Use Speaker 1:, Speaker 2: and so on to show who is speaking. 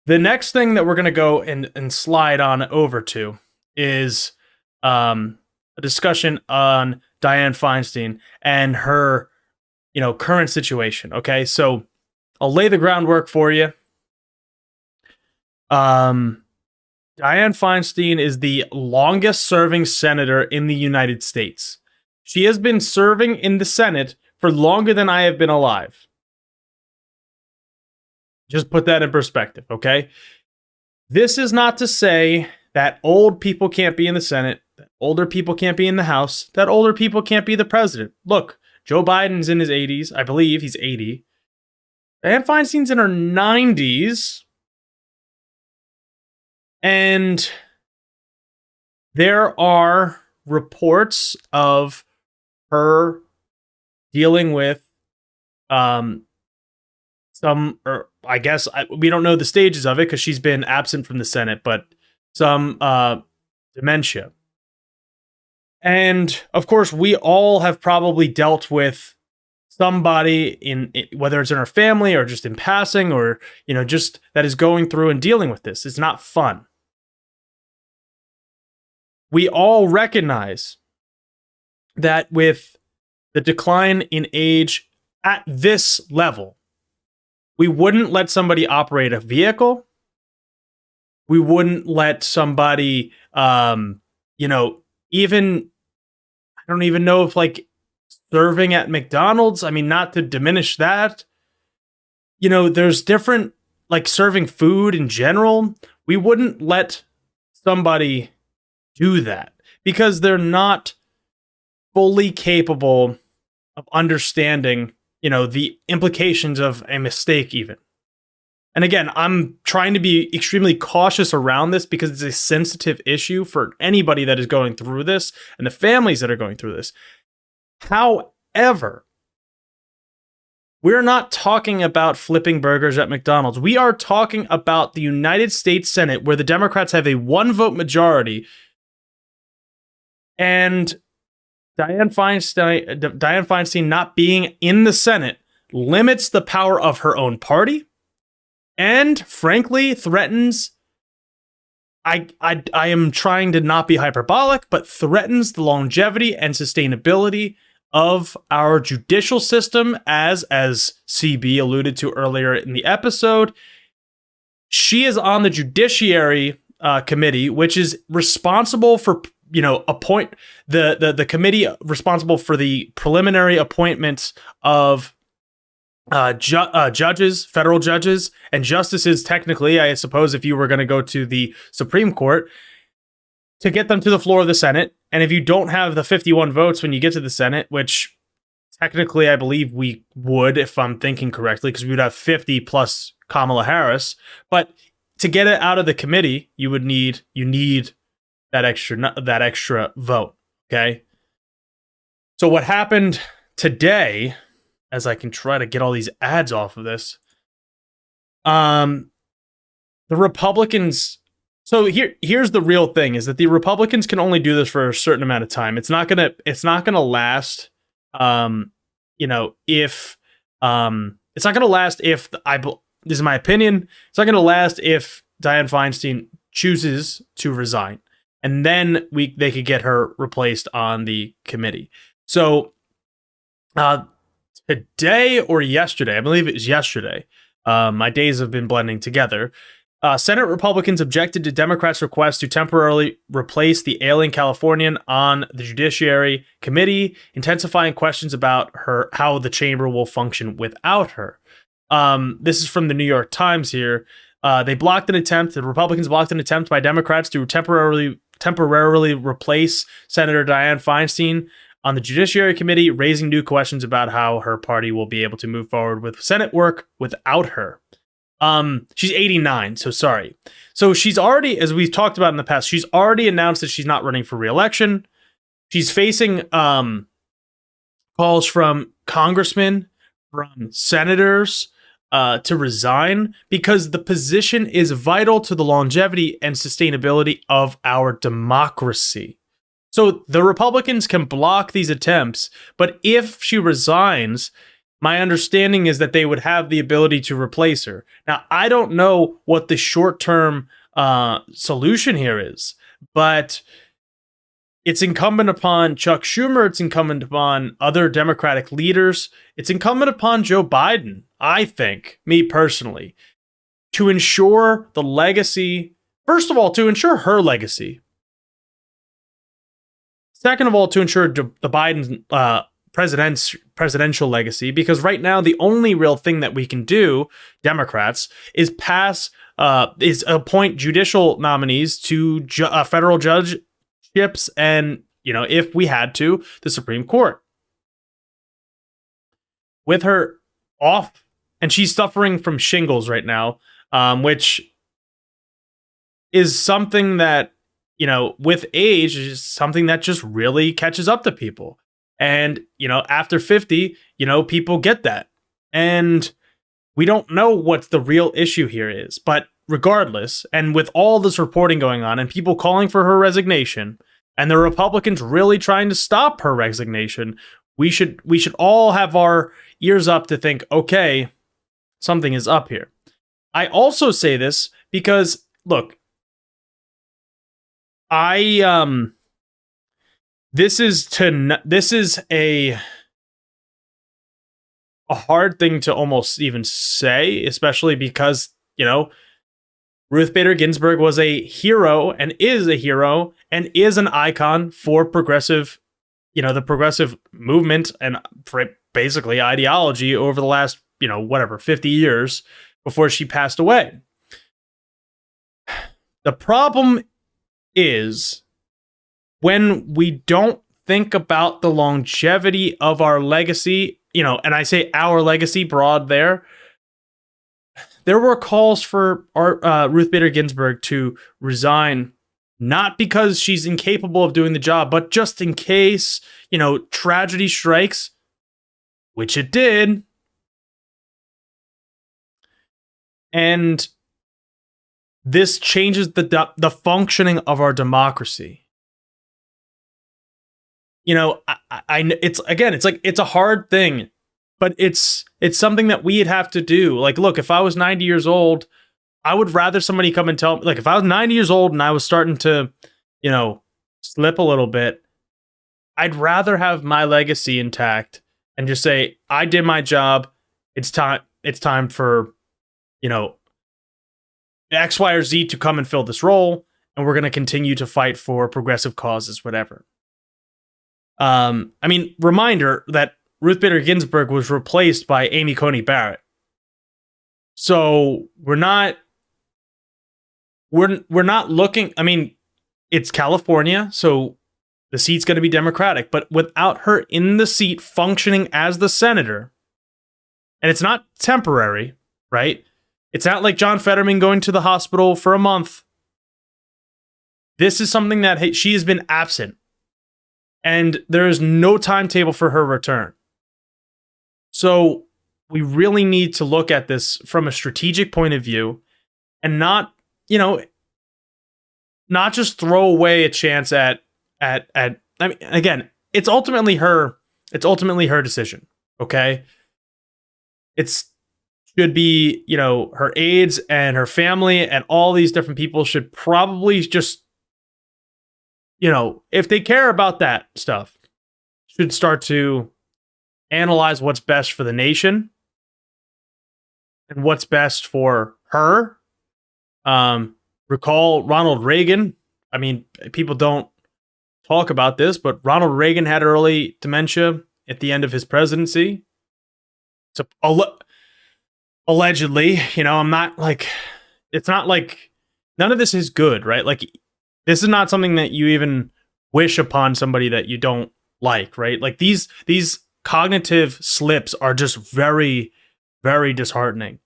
Speaker 1: The next thing that we're going to go and slide on over to is a discussion on Diane Feinstein and her, current situation. Okay, so I'll lay the groundwork for you. Diane Feinstein is the longest serving senator in the United States. She has been serving in the Senate for longer than I have been alive. Just put that in perspective, okay? This is not to say that old people can't be in the Senate, that older people can't be in the House, that older people can't be the president. Look, Joe Biden's in his 80s. I believe he's 80. Dianne Feinstein's in her 90s. And there are reports of her dealing with we don't know the stages of it because she's been absent from the Senate, but some dementia. And of course, we all have probably dealt with somebody in whether it's in our family or just in passing or, just that is going through and dealing with this. It's not fun. We all recognize that with the decline in age at this level, we wouldn't let somebody operate a vehicle. We wouldn't let somebody, even, I don't even know if serving at McDonald's. I mean, not to diminish that. There's different, serving food in general. We wouldn't let somebody do that because they're not fully capable of understanding, the implications of a mistake even. And again, I'm trying to be extremely cautious around this because it's a sensitive issue for anybody that is going through this and the families that are going through this. However, we're not talking about flipping burgers at McDonald's. We are talking about the United States Senate, where the Democrats have a 1-vote majority. And Dianne Feinstein not being in the Senate limits the power of her own party and, frankly, threatens, I am trying to not be hyperbolic, but threatens the longevity and sustainability of our judicial system, as CB alluded to earlier in the episode. She is on the Judiciary Committee, which is responsible for, appoint the committee responsible for the preliminary appointments of judges, federal judges, and justices. Technically, I suppose, if you were going to go to the Supreme Court, to get them to the floor of the Senate. And if you don't have the 51 votes when you get to the Senate, which technically I believe we would, if I'm thinking correctly, because we would have 50 plus Kamala Harris. But to get it out of the committee, you need that extra vote. Okay. So what happened today, as I can try to get all these ads off of this, the Republicans. So here's the real thing: is that the Republicans can only do this for a certain amount of time. It's not gonna last. It's not gonna last if this is my opinion. It's not gonna last if Dianne Feinstein chooses to resign, and then they could get her replaced on the committee. So today or yesterday, I believe it was yesterday. My days have been blending together. Senate Republicans objected to Democrats' request to temporarily replace the ailing Californian on the Judiciary Committee, intensifying questions about how the chamber will function without her. This is from the New York Times here. The Republicans blocked an attempt by Democrats to temporarily replace Senator Dianne Feinstein on the Judiciary Committee, raising new questions about how her party will be able to move forward with Senate work without her. She's 89, so sorry. So she's already, as we've talked about in the past, she's already announced that she's not running for re-election. She's facing calls from congressmen, from senators, to resign because the position is vital to the longevity and sustainability of our democracy. So the Republicans can block these attempts, but if she resigns, my understanding is that they would have the ability to replace her. Now, I don't know what the short-term solution here is, but it's incumbent upon Chuck Schumer. It's incumbent upon other Democratic leaders. It's incumbent upon Joe Biden, I think, me personally, to ensure the legacy. First of all, to ensure her legacy. Second of all, to ensure the Biden presidential legacy, because right now the only real thing that we can do, Democrats, is appoint judicial nominees to federal judgeships, and if we had to, the Supreme Court. With her off, and she's suffering from shingles right now, which is something that with age is something that just really catches up to people. And, after 50, people get that. And we don't know what the real issue here is. But regardless, and with all this reporting going on and people calling for her resignation, and the Republicans really trying to stop her resignation, we should all have our ears up to think, okay, something is up here. I also say this because, look, this is a hard thing to almost even say, especially because, Ruth Bader Ginsburg was a hero and is an icon for progressive, the progressive movement and basically ideology over the last, 50 years before she passed away. The problem is when we don't think about the longevity of our legacy, and I say our legacy broad there were calls for Ruth Bader Ginsburg to resign, not because she's incapable of doing the job, but just in case, tragedy strikes, which it did. And this changes the functioning of our democracy. It's a hard thing, but it's something that we'd have to do. Like, look, if I was 90 years old, I would rather somebody come and tell me, like, if I was 90 years old and I was starting to, slip a little bit, I'd rather have my legacy intact and just say, I did my job. It's time for, X, Y, or Z to come and fill this role. And we're going to continue to fight for progressive causes, whatever. Reminder that Ruth Bader Ginsburg was replaced by Amy Coney Barrett. So we're not looking, it's California, so the seat's going to be Democratic, but without her in the seat functioning as the senator, and it's not temporary, right? It's not like John Fetterman going to the hospital for a month. This is something that she has been absent, and there is no timetable for her return. So we really need to look at this from a strategic point of view and not just throw away a chance at again, it's ultimately her decision, okay? Should be, her aides and her family and all these different people should probably just, if they care about that stuff, should start to analyze what's best for the nation and what's best for her. Recall Ronald Reagan. People don't talk about this, but Ronald Reagan had early dementia at the end of his presidency. So allegedly, I'm not like, it's not like none of this is good, right? Like, this is not something that you even wish upon somebody that you don't like, right? Like these cognitive slips are just very, very disheartening.